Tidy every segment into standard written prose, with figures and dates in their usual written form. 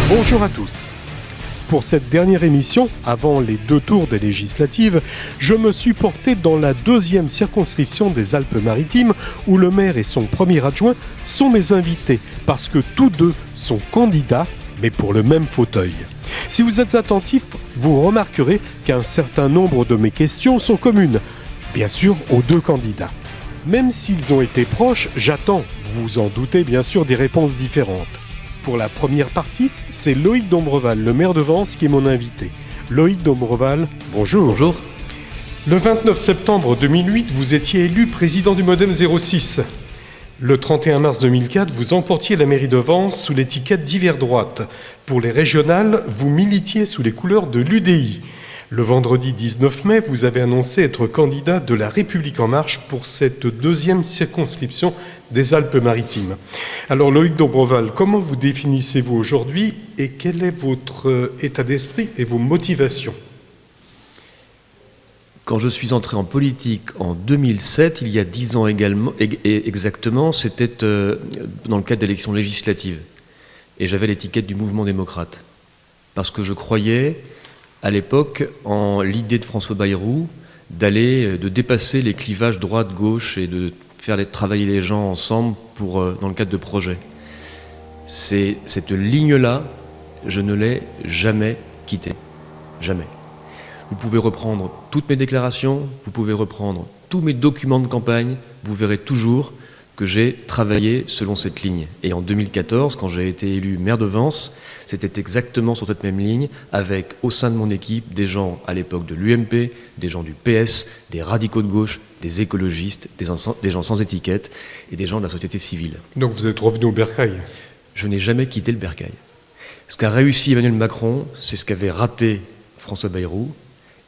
Bonjour à tous. Pour cette dernière émission, avant les 2 tours des législatives, je me suis porté dans la 2e circonscription des Alpes-Maritimes où le maire et son premier adjoint sont mes invités parce que tous deux sont candidats, mais pour le même fauteuil. Si vous êtes attentifs, vous remarquerez qu'un certain nombre de mes questions sont communes, bien sûr aux 2 candidats. Même s'ils ont été proches, j'attends, vous en doutez bien sûr, des réponses différentes. Pour la première partie, c'est Loïc Dombreval, le maire de Vence, qui est mon invité. Loïc Dombreval, bonjour. Bonjour. Le 29 septembre 2008, vous étiez élu président du Modem 06. Le 31 mars 2004, vous emportiez la mairie de Vence sous l'étiquette d'hiver droite. Pour les régionales, vous militiez sous les couleurs de l'UDI. Le vendredi 19 mai, vous avez annoncé être candidat de La République En Marche pour cette 2e circonscription des Alpes-Maritimes. Alors Loïc Dombreval, comment vous définissez-vous aujourd'hui et quel est votre état d'esprit et vos motivations ? Quand je suis entré en politique en 2007, il y a 10 ans également, exactement, c'était dans le cadre d'élections législatives. Et j'avais l'étiquette du mouvement démocrate. Parce que je croyais, à l'époque, en l'idée de François Bayrou de dépasser les clivages droite-gauche et de faire travailler les gens ensemble dans le cadre de projets. Cette ligne-là, je ne l'ai jamais quittée. Jamais. Vous pouvez reprendre toutes mes déclarations, vous pouvez reprendre tous mes documents de campagne, vous verrez toujours que j'ai travaillé selon cette ligne. Et en 2014, quand j'ai été élu maire de Vence, c'était exactement sur cette même ligne, avec au sein de mon équipe des gens à l'époque de l'UMP, des gens du PS, des radicaux de gauche, des écologistes, des gens sans étiquette et des gens de la société civile. Donc vous êtes revenu au bercail ? Je n'ai jamais quitté le bercail. Ce qu'a réussi Emmanuel Macron, c'est ce qu'avait raté François Bayrou.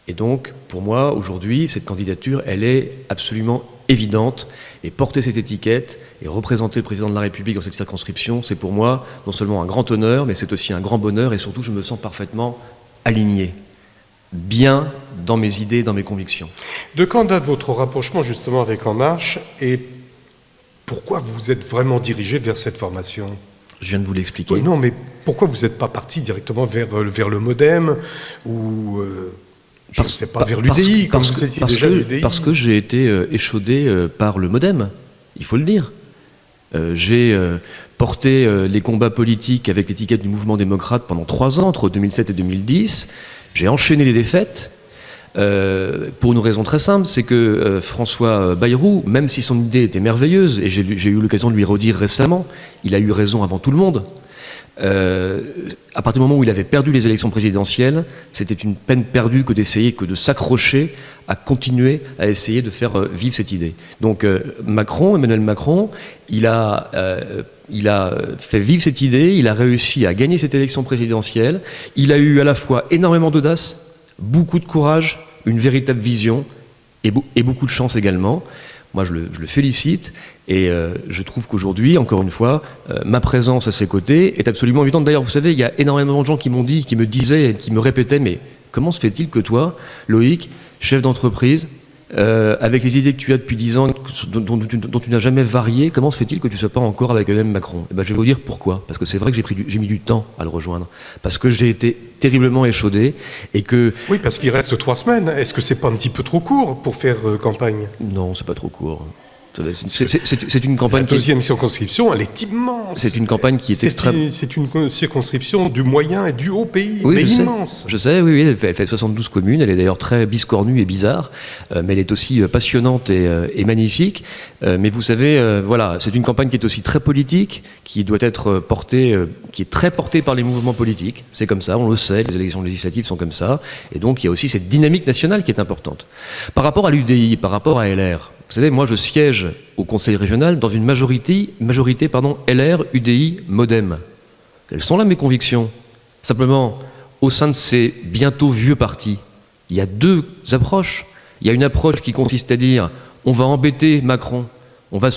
Et donc, pour moi, aujourd'hui, cette candidature, elle est absolument évidente. Et porter cette étiquette et représenter le président de la République dans cette circonscription, c'est pour moi non seulement un grand honneur, mais c'est aussi un grand bonheur. Et surtout, je me sens parfaitement aligné, bien dans mes idées, dans mes convictions. De quand date votre rapprochement justement avec En Marche et pourquoi vous êtes vraiment dirigé vers cette formation ? Je viens de vous l'expliquer. Non, mais pourquoi vous n'êtes pas parti directement vers le Modem ou... je ne sais pas, vers l'UDI, comme vous étiez déjà l'UDI. Parce que j'ai été échaudé par le Modem, il faut le dire. J'ai porté les combats politiques avec l'étiquette du mouvement démocrate pendant 3 ans, entre 2007 et 2010. J'ai enchaîné les défaites pour une raison très simple, c'est que François Bayrou, même si son idée était merveilleuse, et j'ai eu l'occasion de lui redire récemment, il a eu raison avant tout le monde. À partir du moment où il avait perdu les élections présidentielles, c'était une peine perdue que de s'accrocher à continuer à essayer de faire vivre cette idée. Donc Emmanuel Macron, il a fait vivre cette idée, il a réussi à gagner cette élection présidentielle, il a eu à la fois énormément d'audace, beaucoup de courage, une véritable vision et beaucoup de chance également. Moi, je le félicite et je trouve qu'aujourd'hui, encore une fois, ma présence à ses côtés est absolument évidente. D'ailleurs, vous savez, il y a énormément de gens qui me disaient, qui me répétaient, mais comment se fait-il que toi, Loïc, chef d'entreprise, avec les idées que tu as depuis 10 ans, dont tu n'as jamais varié, comment se fait-il que tu ne sois pas encore avec Emmanuel Macron ? Je vais vous dire pourquoi. Parce que c'est vrai que j'ai mis du temps à le rejoindre. Parce que j'ai été terriblement échaudé et que... Oui, parce qu'il reste 3 semaines. Est-ce que c'est pas un petit peu trop court pour faire campagne ? Non, c'est pas trop court. C'est une campagne la 2e circonscription, elle est immense. C'est une campagne qui est extrême. C'est une circonscription du moyen et du haut pays, oui, mais immense. Je sais, oui, elle fait 72 communes, elle est d'ailleurs très biscornue et bizarre, mais elle est aussi passionnante et magnifique. Mais vous savez, voilà, c'est une campagne qui est aussi très politique, qui doit être portée, qui est très portée par les mouvements politiques. C'est comme ça, on le sait, les élections législatives sont comme ça. Et donc il y a aussi cette dynamique nationale qui est importante. Par rapport à l'UDI, par rapport à LR, vous savez, moi je siège au conseil régional dans une majorité LR, UDI, Modem. Quelles sont là mes convictions ? Simplement, au sein de ces bientôt vieux partis, il y a 2 approches. Il y a une approche qui consiste à dire on va embêter Macron, on va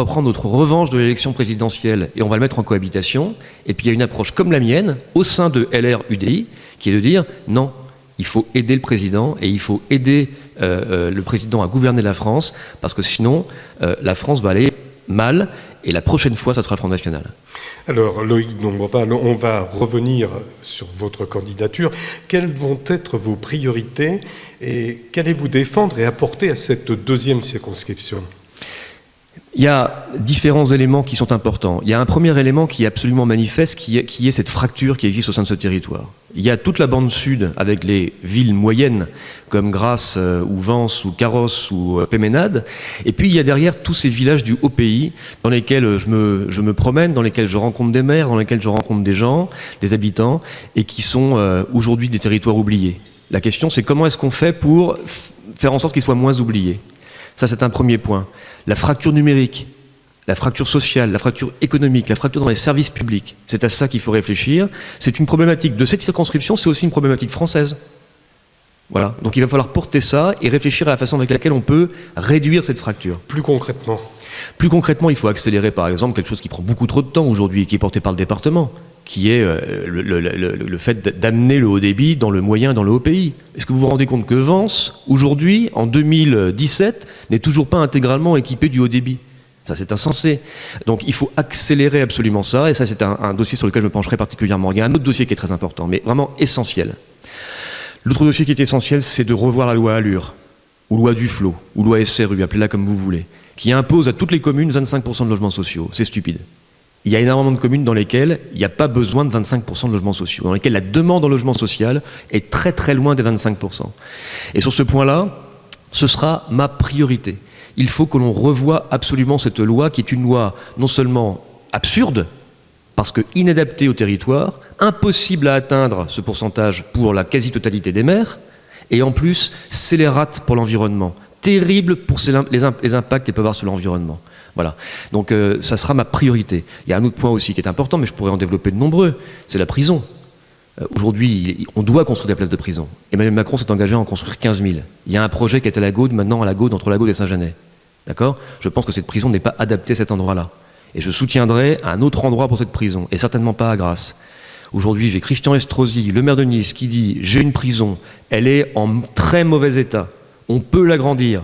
prendre notre revanche de l'élection présidentielle et on va le mettre en cohabitation. Et puis il y a une approche comme la mienne, au sein de LR, UDI, qui est de dire non, il faut aider le président et il faut aider le président à gouverner la France, parce que sinon la France va aller mal et la prochaine fois, ça sera le Front National. Alors, Loïc Dombreval, on va revenir sur votre candidature. Quelles vont être vos priorités et qu'allez-vous défendre et apporter à cette deuxième circonscription ? Il y a différents éléments qui sont importants. Il y a un premier élément qui est absolument manifeste, qui est cette fracture qui existe au sein de ce territoire. Il y a toute la bande sud avec les villes moyennes comme Grasse ou Vence ou Carrosse ou Péménade. Et puis il y a derrière tous ces villages du haut pays dans lesquels je me promène, dans lesquels je rencontre des maires, dans lesquels je rencontre des gens, des habitants, et qui sont aujourd'hui des territoires oubliés. La question, c'est comment est-ce qu'on fait pour faire en sorte qu'ils soient moins oubliés ? Ça, c'est un premier point. La fracture numérique, la fracture sociale, la fracture économique, la fracture dans les services publics, c'est à ça qu'il faut réfléchir. C'est une problématique de cette circonscription, c'est aussi une problématique française. Voilà. Donc il va falloir porter ça et réfléchir à la façon avec laquelle on peut réduire cette fracture. Plus concrètement ? Plus concrètement, il faut accélérer, par exemple, quelque chose qui prend beaucoup trop de temps aujourd'hui et qui est porté par le département, qui est le fait d'amener le haut débit dans le moyen et dans le haut pays. Est-ce que vous vous rendez compte que Vence, aujourd'hui, en 2017, n'est toujours pas intégralement équipé du haut débit ? Ça, c'est insensé. Donc, il faut accélérer absolument ça, et ça, c'est un dossier sur lequel je me pencherai particulièrement. Il y a un autre dossier qui est très important, mais vraiment essentiel. L'autre dossier qui est essentiel, c'est de revoir la loi Allure, ou loi Duflot, ou loi SRU, appelez-la comme vous voulez, qui impose à toutes les communes 25% de logements sociaux. C'est stupide. Il y a énormément de communes dans lesquelles il n'y a pas besoin de 25% de logements sociaux, dans lesquelles la demande en logement social est très très loin des 25%. Et sur ce point-là, ce sera ma priorité. Il faut que l'on revoie absolument cette loi qui est une loi non seulement absurde, parce que inadaptée au territoire, impossible à atteindre ce pourcentage pour la quasi-totalité des maires, et en plus scélérate pour l'environnement, terrible pour les impacts qu'elle peut avoir sur l'environnement. Voilà. Donc ça sera ma priorité. Il y a un autre point aussi qui est important, mais je pourrais en développer de nombreux, c'est la prison. Aujourd'hui, on doit construire des places de prison. Emmanuel Macron s'est engagé à en construire 15 000. Il y a un projet qui est à la Gaude, maintenant à la Gaude, entre la Gaude et Saint-Genès. D'accord ? Je pense que cette prison n'est pas adaptée à cet endroit-là. Et je soutiendrai un autre endroit pour cette prison, et certainement pas à Grasse. Aujourd'hui, j'ai Christian Estrosi, le maire de Nice, qui dit « J'ai une prison, elle est en très mauvais état, on peut l'agrandir.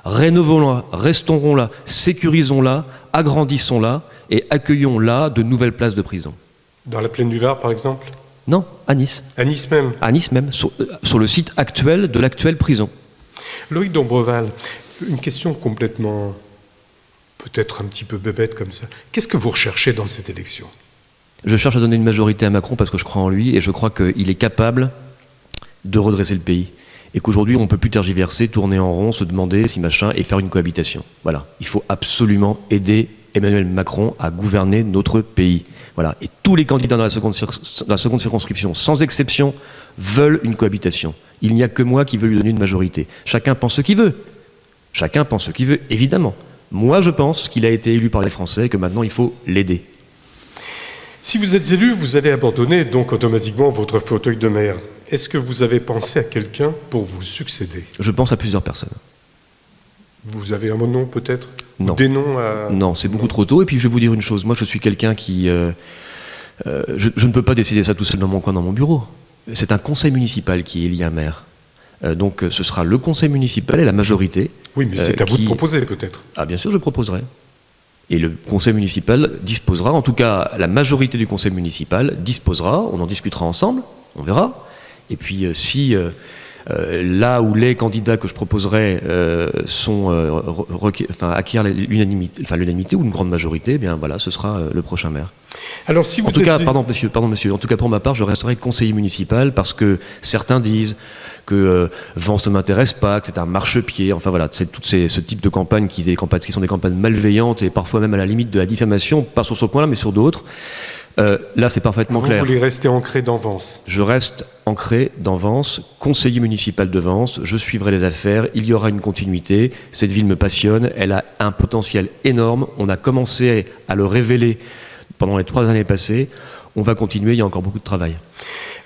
Rénovons-la, restaurons-la, sécurisons-la, agrandissons-la et accueillons-la de nouvelles places de prison. » Dans la plaine du Var, par exemple ? Non, à Nice. À Nice même ? À Nice même, sur le site actuel de l'actuelle prison. Loïc Dombreval, une question complètement, peut-être un petit peu bébête comme ça. Qu'est-ce que vous recherchez dans cette élection ? Je cherche à donner une majorité à Macron parce que je crois en lui et je crois qu'il est capable de redresser le pays. Et qu'aujourd'hui, on ne peut plus tergiverser, tourner en rond, se demander si machin, et faire une cohabitation. Voilà. Il faut absolument aider Emmanuel Macron à gouverner notre pays. Voilà. Et tous les candidats dans la seconde circonscription, sans exception, veulent une cohabitation. Il n'y a que moi qui veux lui donner une majorité. Chacun pense ce qu'il veut. Chacun pense ce qu'il veut, évidemment. Moi, je pense qu'il a été élu par les Français et que maintenant, il faut l'aider. Si vous êtes élu, vous allez abandonner donc automatiquement votre fauteuil de maire. Est-ce que vous avez pensé à quelqu'un pour vous succéder ? Je pense à plusieurs personnes. Vous avez un nom peut-être ? Non. Des noms à... Non, c'est beaucoup trop tôt. Et puis je vais vous dire une chose. Moi, je suis quelqu'un qui... je ne peux pas décider ça tout seul dans mon coin, dans mon bureau. C'est un conseil municipal qui élit un maire. Donc ce sera le conseil municipal et la majorité. Oui, mais c'est à vous de proposer peut-être. Ah, bien sûr, je proposerai. Et le conseil municipal disposera, en tout cas la majorité du conseil municipal disposera, on en discutera ensemble, on verra. Et puis si là où les candidats que je proposerai acquièrent l'unanimité ou une grande majorité, eh bien voilà, ce sera le prochain maire. Alors si vous pardon monsieur, en tout cas pour ma part, je resterai conseiller municipal parce que certains disent que Vence ne m'intéresse pas, que c'est un marchepied, enfin voilà, c'est ce type de campagnes qui sont des campagnes malveillantes et parfois même à la limite de la diffamation, pas sur ce point-là mais sur d'autres. Là, c'est parfaitement clair. Vous voulez rester ancré dans Vence ? Je reste ancré dans Vence, conseiller municipal de Vence, je suivrai les affaires, il y aura une continuité, cette ville me passionne, elle a un potentiel énorme, on a commencé à le révéler pendant les 3 années passées, on va continuer, il y a encore beaucoup de travail.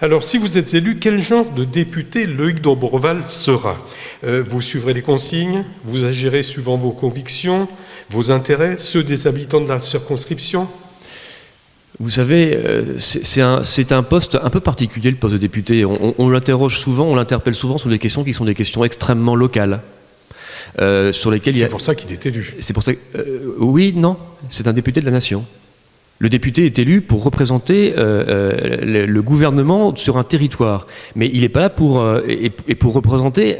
Alors, si vous êtes élu, quel genre de député Loïc Dombreval sera ? Vous suivrez les consignes, vous agirez suivant vos convictions, vos intérêts, ceux des habitants de la circonscription ? Vous savez, c'est un poste un peu particulier, le poste de député. On l'interroge souvent, on l'interpelle souvent sur des questions qui sont des questions extrêmement locales. sur lesquels C'est pour ça qu'il est élu. C'est pour ça oui, non, c'est un député de la nation. Le député est élu pour représenter le gouvernement sur un territoire. Mais il n'est pas là pour représenter...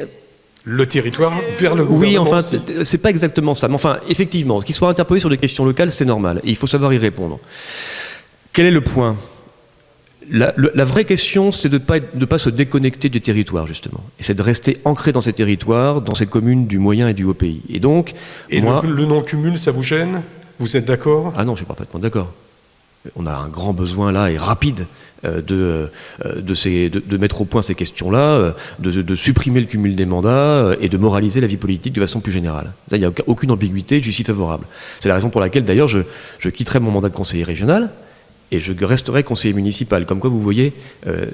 Le territoire vers le gouvernement. Oui, enfin, aussi. c'est pas exactement ça. Mais enfin, effectivement, qu'il soit interpellé sur des questions locales, c'est normal. Et il faut savoir y répondre. Quel est le point ? La vraie question, c'est de ne pas se déconnecter des territoires, justement. Et c'est de rester ancré dans ces territoires, dans ces communes du moyen et du haut pays. Et donc, moi... le non-cumul, ça vous gêne ? Vous êtes d'accord ? Ah non, je suis parfaitement d'accord. On a un grand besoin là, et rapide, de mettre au point ces questions-là, de supprimer le cumul des mandats et de moraliser la vie politique de façon plus générale. Là, il n'y a aucune ambiguïté, j'y suis favorable. C'est la raison pour laquelle, d'ailleurs, je quitterai mon mandat de conseiller régional et je resterai conseiller municipal. Comme quoi, vous voyez,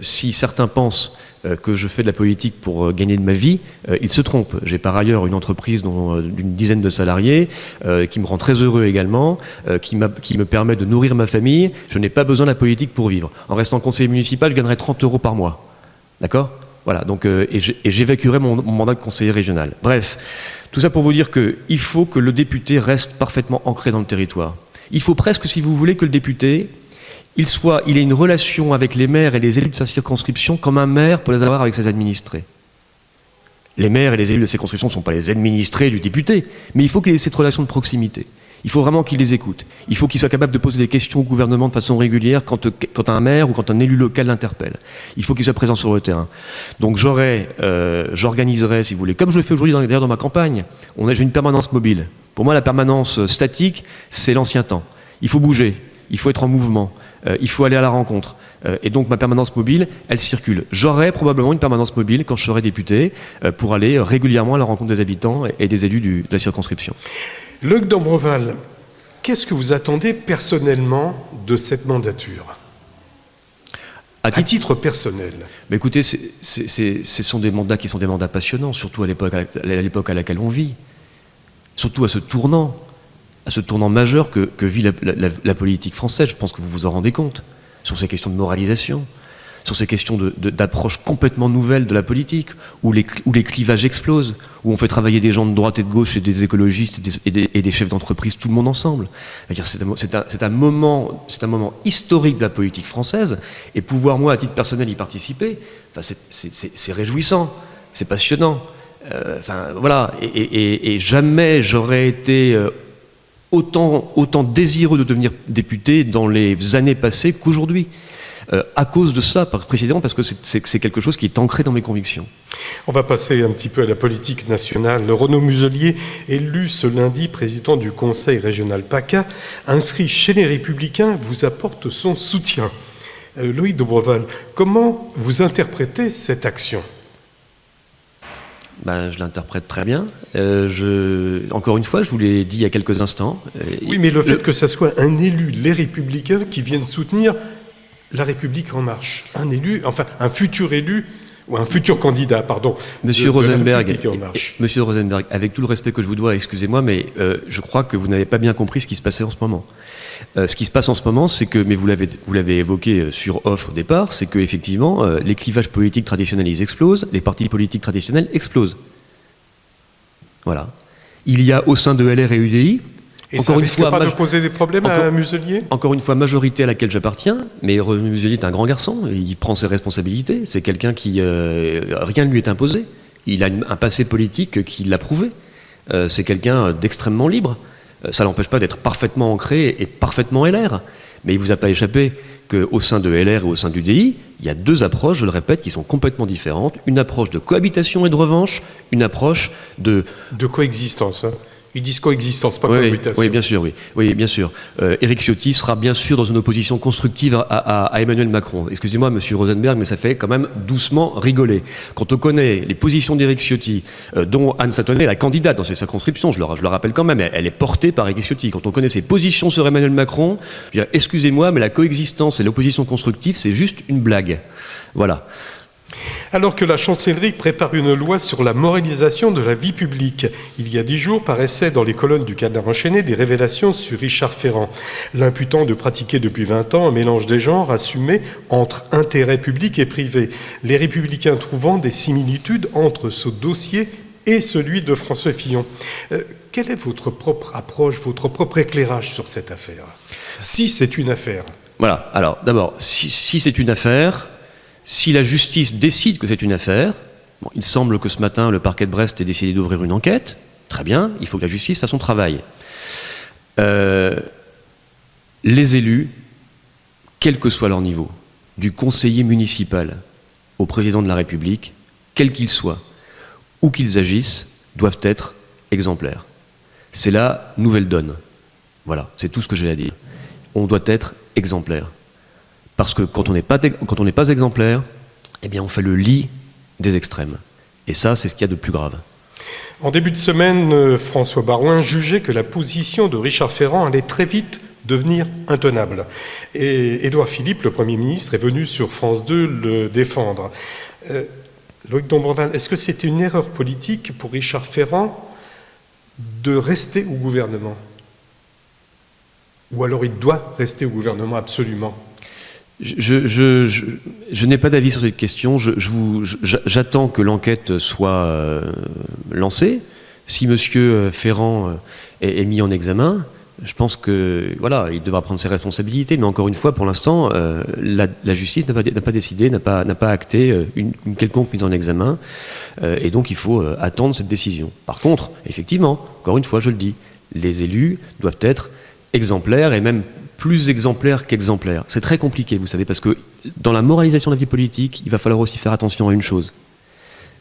si certains pensent que je fais de la politique pour gagner de ma vie, ils se trompent. J'ai par ailleurs une entreprise d'une dizaine de salariés qui me rend très heureux également, qui me permet de nourrir ma famille. Je n'ai pas besoin de la politique pour vivre. En restant conseiller municipal, je gagnerai 30 € par mois. D'accord ? Voilà, donc, et j'évacuerai mon mandat de conseiller régional. Bref, tout ça pour vous dire qu'il faut que le député reste parfaitement ancré dans le territoire. Il faut presque, si vous voulez, que le député... il ait une relation avec les maires et les élus de sa circonscription comme un maire peut les avoir avec ses administrés. Les maires et les élus de circonscription ne sont pas les administrés du député, mais il faut qu'il ait cette relation de proximité. Il faut vraiment qu'il les écoute. Il faut qu'il soit capable de poser des questions au gouvernement de façon régulière quand un maire ou quand un élu local l'interpelle. Il faut qu'il soit présent sur le terrain. Donc j'organiserai, si vous voulez, comme je le fais aujourd'hui d'ailleurs dans ma campagne, j'ai une permanence mobile. Pour moi, la permanence statique, c'est l'ancien temps. Il faut bouger, il faut être en mouvement. Il faut aller à la rencontre. Et donc ma permanence mobile, elle circule. J'aurai probablement une permanence mobile quand je serai député pour aller régulièrement à la rencontre des habitants et des élus de la circonscription. Luc Dombreval, qu'est-ce que vous attendez personnellement de cette mandature ? À titre personnel. Mais écoutez, ce sont des mandats qui sont des mandats passionnants, surtout à l'époque à laquelle on vit. Surtout à ce tournant majeur que vit la politique française. Je pense que vous vous en rendez compte, sur ces questions de moralisation, sur ces questions d'approche complètement nouvelle de la politique, où les clivages explosent, où on fait travailler des gens de droite et de gauche et des écologistes et des chefs d'entreprise, tout le monde ensemble. C'est un moment historique de la politique française, et pouvoir, moi, à titre personnel, y participer, c'est réjouissant, c'est passionnant. Voilà, et jamais j'aurais été... autant désireux de devenir député dans les années passées qu'aujourd'hui. À cause de cela, précisément parce que c'est quelque chose qui est ancré dans mes convictions. On va passer un petit peu à la politique nationale. Renaud Muselier, élu ce lundi président du Conseil régional PACA, inscrit chez les Républicains, vous apporte son soutien. Loïc Dombreval, comment vous interprétez cette action ? Je l'interprète très bien. Encore une fois, je vous l'ai dit il y a quelques instants. Oui, mais le fait que ça soit un élu, les Républicains, qui viennent soutenir La République En Marche, un futur élu, ou un futur candidat, pardon. Monsieur Rosenberg, avec tout le respect que je vous dois, excusez-moi, mais je crois que vous n'avez pas bien compris ce qui se passait en ce moment. Ce qui se passe en ce moment, c'est que, mais vous l'avez évoqué sur off au départ, c'est que effectivement, les clivages politiques traditionnels, ils explosent, les partis politiques traditionnels explosent. Voilà. Il y a au sein de LR et UDI, et ça ne risque pas de poser des problèmes à Muselier ? Encore une fois, majorité à laquelle j'appartiens, mais Muselier est un grand garçon, il prend ses responsabilités, c'est quelqu'un qui... rien ne lui est imposé, il a un passé politique qui l'a prouvé, c'est quelqu'un d'extrêmement libre. Ça ne l'empêche pas d'être parfaitement ancré et parfaitement LR. Mais il ne vous a pas échappé qu'au sein de LR et au sein d'UDI, il y a deux approches, je le répète, qui sont complètement différentes. Une approche de cohabitation et de revanche, une approche de... De coexistence, hein. Ils disent coexistence, pas cohabitation. Oui, bien sûr, oui. Oui, bien sûr. Éric Ciotti sera bien sûr dans une opposition constructive à Emmanuel Macron. Excusez-moi, monsieur Rosenberg, mais ça fait quand même doucement rigoler. Quand on connaît les positions d'Éric Ciotti, dont Anne Satonnet est la candidate dans ses circonscriptions, je le rappelle quand même, elle est portée par Éric Ciotti. Quand on connaît ses positions sur Emmanuel Macron, je veux dire, excusez-moi, mais la coexistence et l'opposition constructive, c'est juste une blague. Voilà. Alors que la chancellerie prépare une loi sur la moralisation de la vie publique, il y a 10 jours paraissaient dans les colonnes du Canard enchaîné des révélations sur Richard Ferrand, l'imputant de pratiquer depuis 20 ans un mélange des genres assumé entre intérêt public et privé, les Républicains trouvant des similitudes entre ce dossier et celui de François Fillon. Quelle est votre propre approche, votre propre éclairage sur cette affaire? Si c'est une affaire. Voilà, alors d'abord, si c'est une affaire, si la justice décide que c'est une affaire, bon, il semble que ce matin le parquet de Brest ait décidé d'ouvrir une enquête, très bien, il faut que la justice fasse son travail. Les élus, quel que soit leur niveau, du conseiller municipal au président de la République, quel qu'il soit, où qu'ils agissent, doivent être exemplaires. C'est la nouvelle donne. Voilà, c'est tout ce que j'ai à dire. On doit être exemplaire. Parce que quand on n'est pas exemplaire, eh bien on fait le lit des extrêmes. Et ça, c'est ce qu'il y a de plus grave. En début de semaine, François Baroin jugeait que la position de Richard Ferrand allait très vite devenir intenable. Et Édouard Philippe, le Premier ministre, est venu sur France 2 le défendre. Loïc Dombreval, est-ce que c'était une erreur politique pour Richard Ferrand de rester au gouvernement? Ou alors il doit rester au gouvernement absolument? Je n'ai pas d'avis sur cette question. J'attends que l'enquête soit lancée. Si M. Ferrand est mis en examen, je pense que voilà, il devra prendre ses responsabilités. Mais encore une fois, pour l'instant, la justice n'a pas décidé, n'a pas acté une quelconque mise en examen. Et donc il faut attendre cette décision. Par contre, effectivement, encore une fois, je le dis, les élus doivent être exemplaires et même plus exemplaires qu'exemplaires. C'est très compliqué, vous savez, parce que dans la moralisation de la vie politique, il va falloir aussi faire attention à une chose.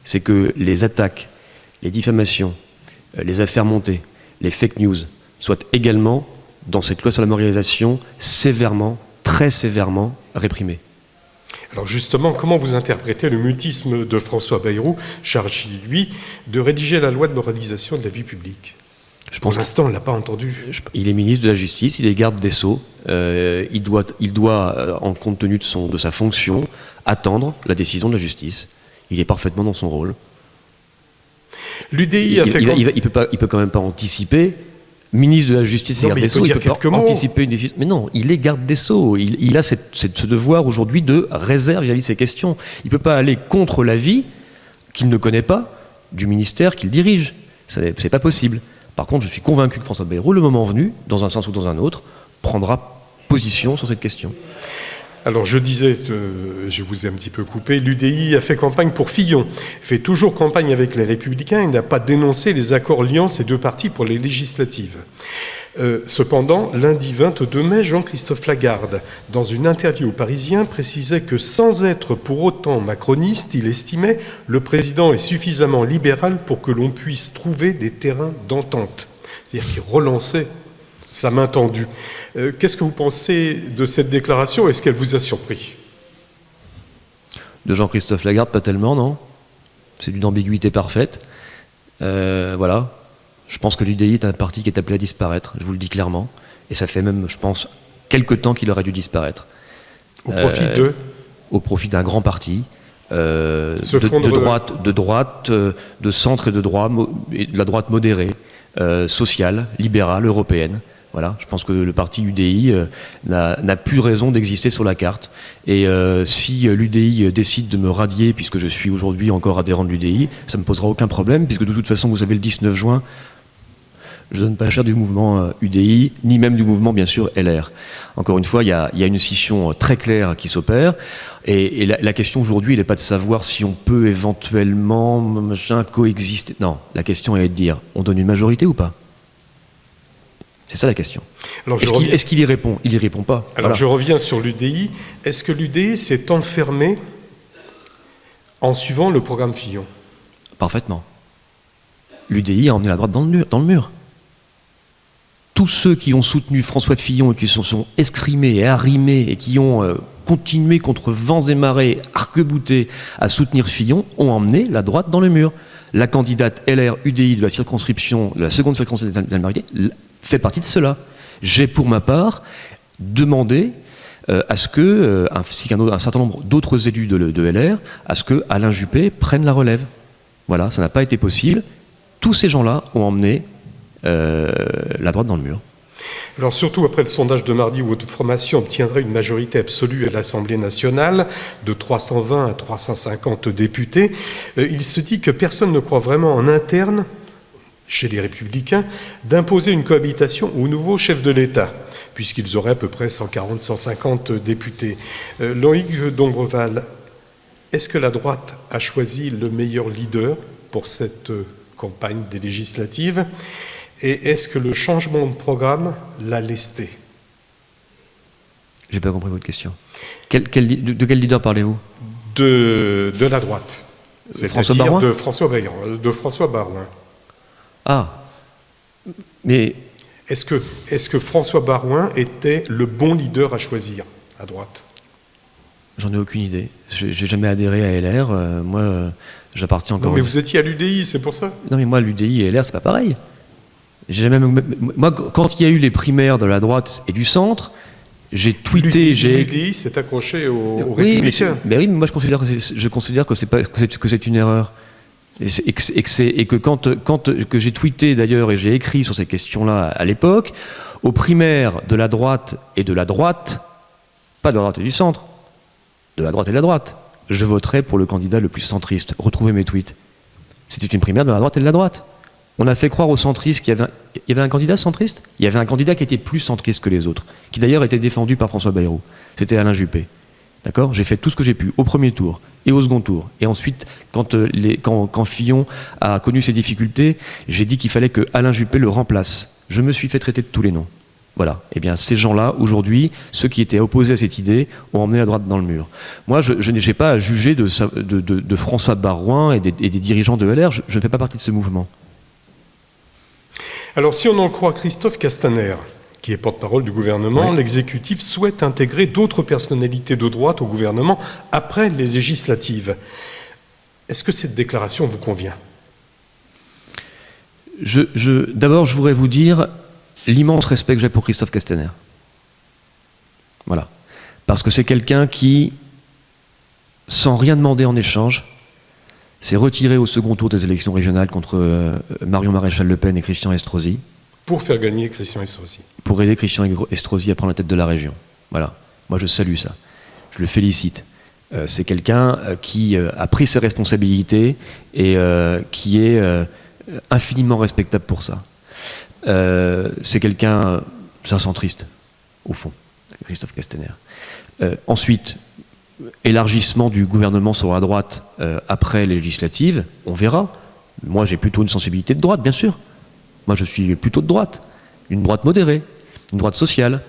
C'est que les attaques, les diffamations, les affaires montées, les fake news soient également, dans cette loi sur la moralisation, sévèrement, très sévèrement réprimées. Alors justement, comment vous interprétez le mutisme de François Bayrou, chargé, lui, de rédiger la loi de moralisation de la vie publique? Pour l'instant, on ne l'a pas entendu. Il est ministre de la Justice, il est garde des Sceaux. Il doit, en compte tenu de sa fonction, attendre la décision de la justice. Il est parfaitement dans son rôle. L'UDI a fait... Il peut quand même pas anticiper. Ministre de la Justice et garde des Sceaux, il peut pas anticiper une décision. Mais non, il est garde des Sceaux. Il a ce devoir aujourd'hui de réserve vis-à-vis de ces questions. Il ne peut pas aller contre l'avis qu'il ne connaît pas du ministère qu'il dirige. C'est pas possible. Par contre, je suis convaincu que François Bayrou, le moment venu, dans un sens ou dans un autre, prendra position sur cette question. Alors je disais, je vous ai un petit peu coupé, l'UDI a fait campagne pour Fillon, fait toujours campagne avec les Républicains et n'a pas dénoncé les accords liant ces deux partis pour les législatives. Cependant, lundi 22 mai, Jean-Christophe Lagarde, dans une interview au Parisien, précisait que sans être pour autant macroniste, il estimait le président est suffisamment libéral pour que l'on puisse trouver des terrains d'entente. C'est-à-dire qu'il relançait sa main tendue. Qu'est-ce que vous pensez de cette déclaration? Est-ce qu'elle vous a surpris? De Jean-Christophe Lagarde, pas tellement, non. C'est d'une ambiguïté parfaite. Voilà. Je pense que l'UDI est un parti qui est appelé à disparaître, je vous le dis clairement. Et ça fait même, je pense, quelque temps qu'il aurait dû disparaître. Au profit de? Au profit d'un grand parti, de droite, de centre et de la droite modérée, sociale, libérale, européenne. Voilà, je pense que le parti UDI n'a plus raison d'exister sur la carte. Et si l'UDI décide de me radier, puisque je suis aujourd'hui encore adhérent de l'UDI, ça ne me posera aucun problème, puisque de toute façon, vous savez, le 19 juin, je ne donne pas cher du mouvement UDI, ni même du mouvement, bien sûr, LR. Encore une fois, il y a une scission très claire qui s'opère. Et la question aujourd'hui, il n'est pas de savoir si on peut éventuellement coexister. Non, la question est de dire, on donne une majorité ou pas? C'est ça la question. Est-ce qu'il y répond? Il n'y répond pas. Alors voilà. Je reviens sur l'UDI. Est-ce que l'UDI s'est enfermé en suivant le programme Fillon? Parfaitement. L'UDI a emmené la droite dans le mur. Tous ceux qui ont soutenu François Fillon et qui se sont escrimés et arrimés et qui ont continué contre vents et marées, arc-boutés à soutenir Fillon, ont emmené la droite dans le mur. La candidate LR-UDI de la seconde circonscription d'Almarié fait partie de cela. J'ai pour ma part demandé à ce que, ainsi qu'un certain nombre d'autres élus de LR, à ce que Alain Juppé prenne la relève. Voilà, ça n'a pas été possible. Tous ces gens-là ont emmené la droite dans le mur. Alors surtout après le sondage de mardi où votre formation obtiendrait une majorité absolue à l'Assemblée nationale de 320 à 350 députés, il se dit que personne ne croit vraiment en interne, chez les Républicains, d'imposer une cohabitation au nouveau chef de l'État, puisqu'ils auraient à peu près 140-150 députés. Loïc Dombreval, est-ce que la droite a choisi le meilleur leader pour cette campagne des législatives ? Et est-ce que le changement de programme l'a lesté ? J'ai pas compris votre question. De quel leader parlez-vous ? De la droite. François Baroin ? De François Baroin. Ah, mais... Est-ce que François Baroin était le bon leader à choisir à droite ? J'en ai aucune idée. J'ai jamais adhéré à LR. Moi, j'appartiens encore... Non, mais vous étiez à l'UDI, c'est pour ça ? Non, mais moi, l'UDI et LR, c'est pas pareil. Moi, quand il y a eu les primaires de la droite et du centre, j'ai tweeté... L'UDI s'est accroché aux oui, Républicains. Mais moi, je considère que c'est une erreur. Et que j'ai tweeté d'ailleurs et j'ai écrit sur ces questions-là à l'époque, aux primaires de la droite et de la droite, pas de la droite et du centre, de la droite et de la droite, je voterai pour le candidat le plus centriste. Retrouvez mes tweets. C'était une primaire de la droite et de la droite. On a fait croire aux centristes qu'il y avait un candidat centriste. Il y avait un candidat qui était plus centriste que les autres, qui d'ailleurs était défendu par François Bayrou. C'était Alain Juppé. D'accord ? J'ai fait tout ce que j'ai pu au premier tour et au second tour. Et ensuite, quand Fillon a connu ses difficultés, j'ai dit qu'il fallait que Alain Juppé le remplace. Je me suis fait traiter de tous les noms. Voilà. Eh bien, ces gens-là, aujourd'hui, ceux qui étaient opposés à cette idée, ont emmené la droite dans le mur. Moi, je n'ai pas à juger de François Baroin et des dirigeants de LR. Je ne fais pas partie de ce mouvement. Alors, si on en croit Christophe Castaner, qui est porte-parole du gouvernement, oui, l'exécutif souhaite intégrer d'autres personnalités de droite au gouvernement après les législatives. Est-ce que cette déclaration vous convient ? D'abord, je voudrais vous dire l'immense respect que j'ai pour Christophe Castaner. Voilà. Parce que c'est quelqu'un qui, sans rien demander en échange, s'est retiré au second tour des élections régionales contre Marion Maréchal-Le Pen et Christian Estrosi. Pour faire gagner Christian Estrosi. Pour aider Christian Estrosi à prendre la tête de la région. Voilà. Moi, je salue ça. Je le félicite. C'est quelqu'un qui a pris ses responsabilités et qui est infiniment respectable pour ça. C'est quelqu'un, c'est un centriste, au fond, Christophe Castaner. Ensuite, élargissement du gouvernement sur la droite après les législatives, on verra. Moi, j'ai plutôt une sensibilité de droite, bien sûr. Moi, je suis plutôt de droite, une droite modérée, une droite sociale,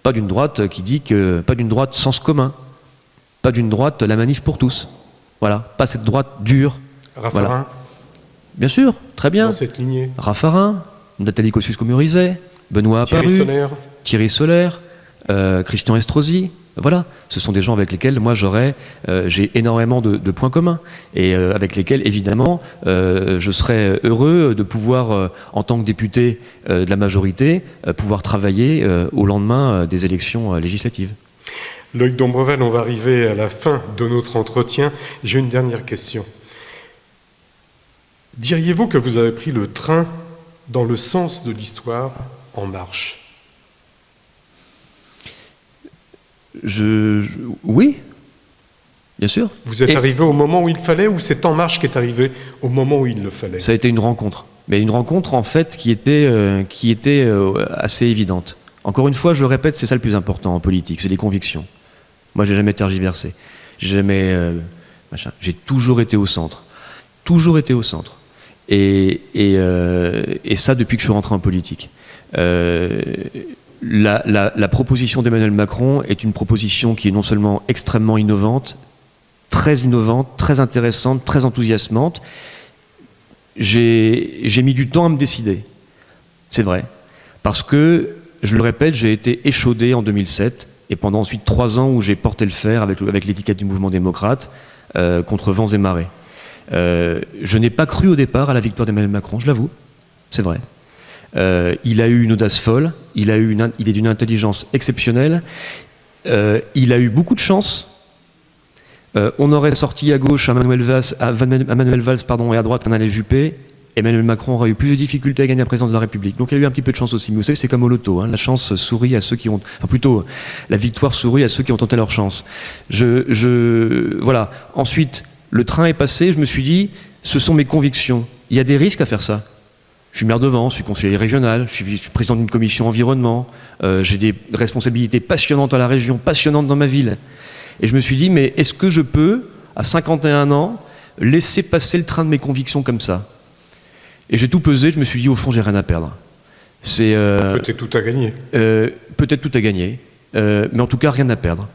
pas d'une droite qui dit que, pas d'une droite sens commun, pas d'une droite la manif pour tous. Voilà, pas cette droite dure. Raffarin. Voilà. Bien sûr, très bien. Dans cette lignée. Raffarin, Nathalie Kosciusko-Morizet, Benoît Apparu, Thierry Solaire, Christian Estrosi. Voilà, ce sont des gens avec lesquels moi j'ai énormément de points communs et avec lesquels évidemment je serais heureux de pouvoir, en tant que député de la majorité, pouvoir travailler au lendemain des élections législatives. Loïc Dombreval, on va arriver à la fin de notre entretien. J'ai une dernière question. Diriez-vous que vous avez pris le train dans le sens de l'histoire en marche ? Oui, bien sûr. Vous êtes arrivé au moment où il fallait ou c'est En Marche qui est arrivé au moment où il le fallait ? Ça a été une rencontre. Mais une rencontre, en fait, qui était assez évidente. Encore une fois, je le répète, c'est ça le plus important en politique, c'est les convictions. Moi, j'ai jamais tergiversé. J'ai toujours été au centre. Toujours été au centre. Et ça, depuis que je suis rentré en politique. La proposition d'Emmanuel Macron est une proposition qui est non seulement extrêmement innovante, très intéressante, très enthousiasmante. J'ai mis du temps à me décider, c'est vrai, parce que, je le répète, j'ai été échaudé en 2007, et pendant ensuite 3 ans où j'ai porté le fer avec l'étiquette du mouvement démocrate, contre vents et marées. Je n'ai pas cru au départ à la victoire d'Emmanuel Macron, je l'avoue, c'est vrai. Il a eu une audace folle, il est d'une intelligence exceptionnelle, il a eu beaucoup de chance. On aurait sorti à gauche à Manuel Valls et à droite un Alain Juppé, Emmanuel Macron aurait eu plus de difficultés à gagner la présidence de la République. Donc il y a eu un petit peu de chance aussi. Mais vous savez, c'est comme au loto, hein. La chance sourit à ceux qui ont... Enfin plutôt, la victoire sourit à ceux qui ont tenté leur chance. Voilà. Ensuite, le train est passé, je me suis dit, ce sont mes convictions. Il y a des risques à faire ça. Je suis maire de Vence, je suis conseiller régional, je suis président d'une commission environnement, j'ai des responsabilités passionnantes à la région, passionnantes dans ma ville. Et je me suis dit, mais est-ce que je peux, à 51 ans, laisser passer le train de mes convictions comme ça? Et j'ai tout pesé, je me suis dit, au fond, j'ai rien à perdre. Peut-être tout à gagner. Peut-être tout à gagner, mais en tout cas, rien à perdre.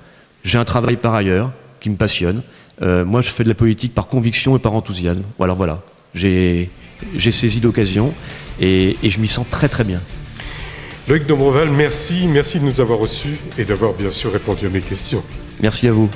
J'ai un travail par ailleurs qui me passionne. Moi, je fais de la politique par conviction et par enthousiasme. Voilà. J'ai saisi l'occasion et je m'y sens très très bien. Loïc Dombreval, merci de nous avoir reçus et d'avoir bien sûr répondu à mes questions. Merci à vous.